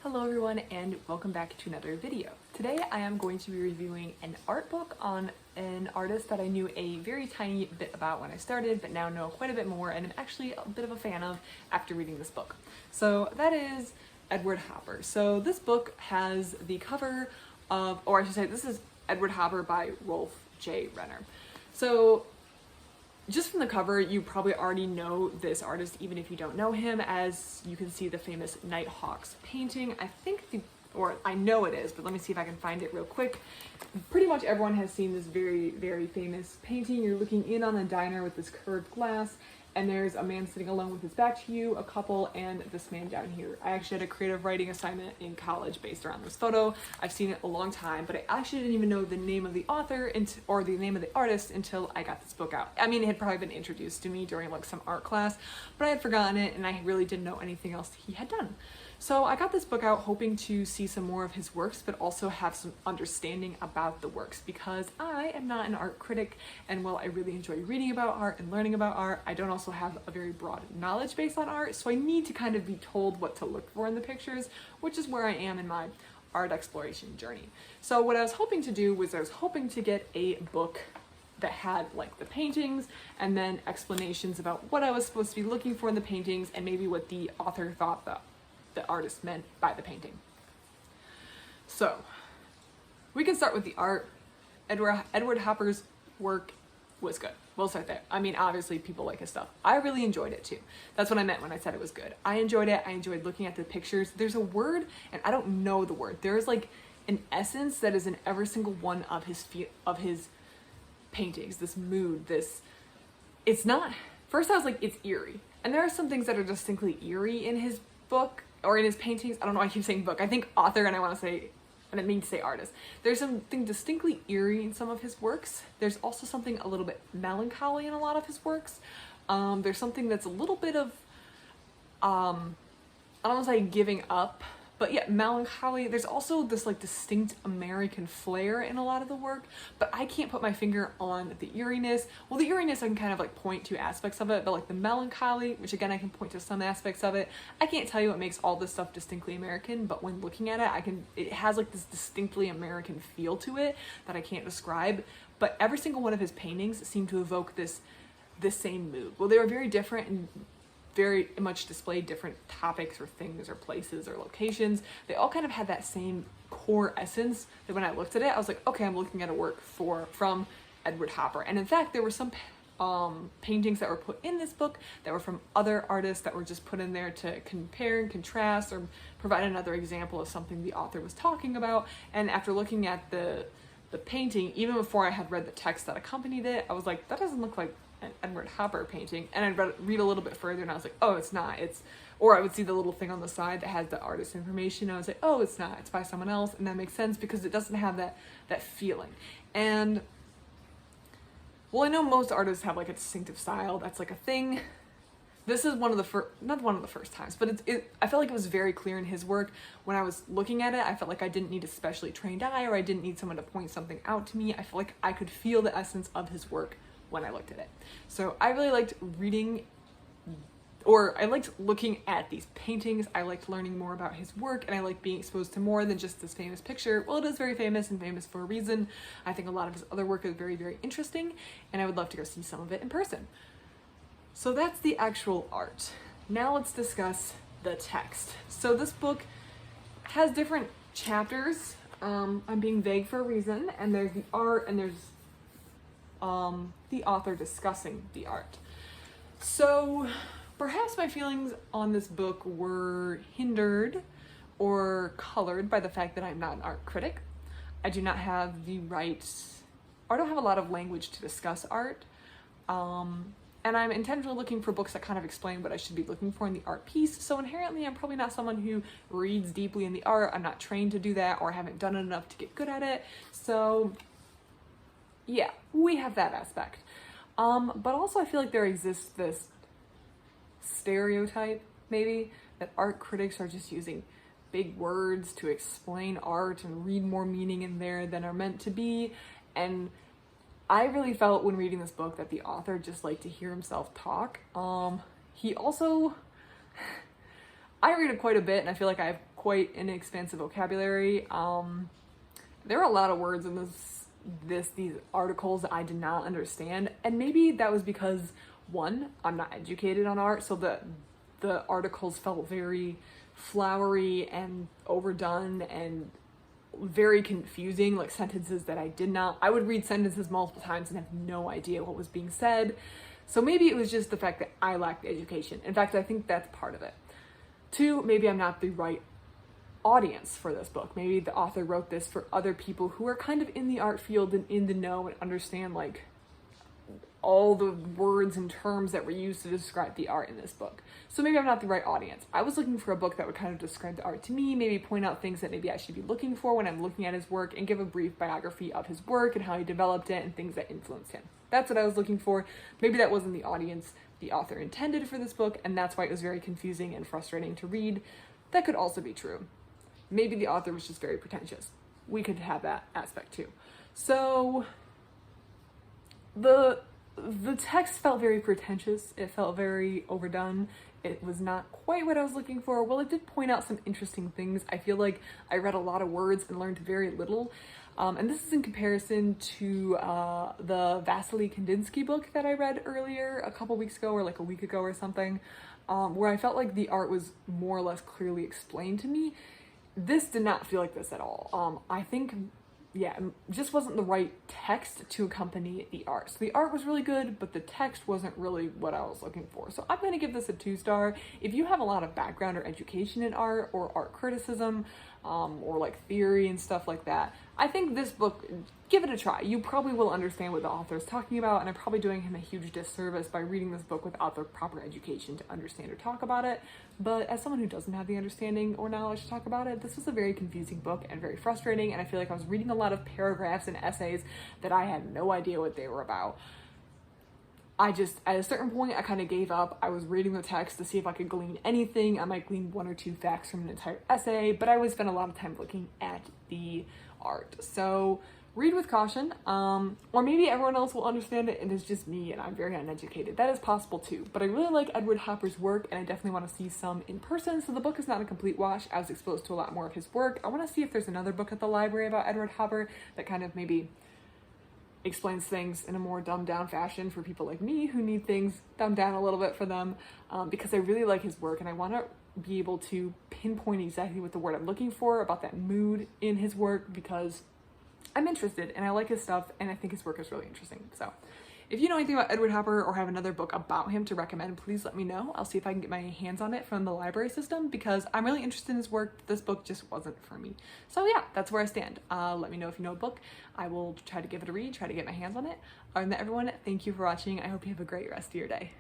Hello everyone and welcome back to another video. Today I am going to be reviewing an art book on an artist that I knew a very tiny bit about when I started, but now know quite a bit more and am actually a bit of a fan of after reading this book. So that is Edward Hopper. So this book has the cover of, or I should say this is Edward Hopper by Rolf G. Renner. So just from the cover, you probably already know this artist, even if you don't know him, as you can see the famous Nighthawks painting. I know it is, but let me see if I can find it real quick. Pretty much everyone has seen this very, very famous painting. You're looking in on a diner with this curved glass, and there's a man sitting alone with his back to you, a couple, and this man down here. I actually had a creative writing assignment in college based around this photo. I've seen it a long time, but I actually didn't even know the name of the author or the name of the artist until I got this book out. I mean, it had probably been introduced to me during like some art class, but I had forgotten it and I really didn't know anything else he had done. So I got this book out hoping to see some more of his works, but also have some understanding about the works, because I am not an art critic, and while I really enjoy reading about art and learning about art, I don't also have a very broad knowledge base on art, so I need to kind of be told what to look for in the pictures, which is where I am in my art exploration journey. So what I was hoping to do was I was hoping to get a book that had like the paintings and then explanations about what I was supposed to be looking for in the paintings and maybe what the author thought the artist meant by the painting. So we can start with the art. Edward Hopper's work was good. We'll start there. I mean, obviously people like his stuff. I really enjoyed it too. That's what I meant when I said it was good. I enjoyed it. I enjoyed looking at the pictures. There's a word, and I don't know the word. There's like an essence that is in every single one of his paintings. This mood, it's not, first I was like, it's eerie. And there are some things that are distinctly eerie in his book, or in his paintings. I don't know why I keep saying book. I think author, and I didn't mean to say artist. There's something distinctly eerie in some of his works. There's also something a little bit melancholy in a lot of his works. There's something that's a little bit of, I don't want to say giving up, but yeah, melancholy. There's also this like distinct American flair in a lot of the work, but I can't put my finger on the eeriness. Well, the eeriness I can kind of like point to aspects of it, but like the melancholy, which again I can point to some aspects of it. I can't tell you what makes all this stuff distinctly American, but when looking at it, it has like this distinctly American feel to it that I can't describe. But every single one of his paintings seem to evoke this same mood. Well, they were very different and very much displayed different topics or things or places or locations. They all kind of had that same core essence that when I looked at it, I was like, okay, I'm looking at a work from Edward Hopper. And in fact, there were some paintings that were put in this book that were from other artists that were just put in there to compare and contrast or provide another example of something the author was talking about. And after looking at the painting, even before I had read the text that accompanied it, I was like, that doesn't look like an Edward Hopper painting. And I'd read a little bit further and I was like, oh, it's not. Or I would see the little thing on the side that has the artist information. I was like, oh, it's not. It's by someone else. And that makes sense because it doesn't have that feeling. And well, I know most artists have like a distinctive style. That's like a thing. This is one of the first, not one of the first times, but I felt like it was very clear in his work. When I was looking at it, I felt like I didn't need a specially trained eye, or I didn't need someone to point something out to me. I felt like I could feel the essence of his work when I looked at it. So I really liked I liked looking at these paintings. I liked learning more about his work, and I liked being exposed to more than just this famous picture. Well, it is very famous and famous for a reason. I think a lot of his other work is very, very interesting, and I would love to go see some of it in person. So that's the actual art. Now let's discuss the text. So this book has different chapters. I'm being vague for a reason, and there's the art, and there's the author discussing the art. So perhaps my feelings on this book were hindered or colored by the fact that I'm not an art critic. I do not have the right, or I don't have a lot of language to discuss art. And I'm intentionally looking for books that kind of explain what I should be looking for in the art piece. So inherently, I'm probably not someone who reads deeply in the art. I'm not trained to do that, or I haven't done it enough to get good at it. So yeah, we have that aspect. But also I feel like there exists this stereotype, maybe, that art critics are just using big words to explain art and read more meaning in there than are meant to be. And I really felt when reading this book that the author just liked to hear himself talk. He also, I read it quite a bit, and I feel like I have quite an expansive vocabulary. There are a lot of words in these articles that I did not understand, and maybe that was because, one, I'm not educated on art, so the articles felt very flowery and overdone and very confusing, like sentences that I would read sentences multiple times and have no idea what was being said. So maybe it was just the fact that I lacked education. In fact, I think that's part of it. Two, maybe I'm not the right audience for this book. Maybe the author wrote this for other people who are kind of in the art field and in the know and understand like all the words and terms that were used to describe the art in this book. So maybe I'm not the right audience. I was looking for a book that would kind of describe the art to me, maybe point out things that maybe I should be looking for when I'm looking at his work, and give a brief biography of his work and how he developed it and things that influenced him. That's what I was looking for. Maybe that wasn't the audience the author intended for this book, and that's why it was very confusing and frustrating to read. That could also be true. Maybe the author was just very pretentious. We could have that aspect too. So the text felt very pretentious. It felt very overdone. It was not quite what I was looking for. Well, it did point out some interesting things. I feel like I read a lot of words and learned very little. And this is in comparison to the Vasily Kandinsky book that I read earlier a couple weeks ago, or like a week ago or something, where I felt like the art was more or less clearly explained to me. This did not feel like this at all. I think, yeah, it just wasn't the right text to accompany the art. So the art was really good, but the text wasn't really what I was looking for. So I'm going to give this a 2-star. If you have a lot of background or education in art or art criticism, or like theory and stuff like that, I think this book, give it a try. You probably will understand what the author is talking about, and I'm probably doing him a huge disservice by reading this book without the proper education to understand or talk about it. But as someone who doesn't have the understanding or knowledge to talk about it, this was a very confusing book and very frustrating, and I feel like I was reading a lot of paragraphs and essays that I had no idea what they were about. At a certain point, I kind of gave up. I was reading the text to see if I could glean anything. I might glean 1 or 2 facts from an entire essay, but I would spend a lot of time looking at the art. So read with caution, or maybe everyone else will understand it and it's just me and I'm very uneducated. That is possible too, but I really like Edward Hopper's work and I definitely want to see some in person, so the book is not a complete wash. I was exposed to a lot more of his work. I want to see if there's another book at the library about Edward Hopper that kind of maybe explains things in a more dumbed down fashion for people like me who need things dumbed down a little bit for them, because I really like his work and I want to be able to pinpoint exactly what the word I'm looking for about that mood in his work, because I'm interested and I like his stuff and I think his work is really interesting. So if you know anything about Edward Hopper or have another book about him to recommend, please let me know. I'll see if I can get my hands on it from the library system because I'm really interested in his work. This book just wasn't for me. So yeah, that's where I stand. Let me know if you know a book. I will try to give it a read, try to get my hands on it. Other than that, everyone, thank you for watching. I hope you have a great rest of your day.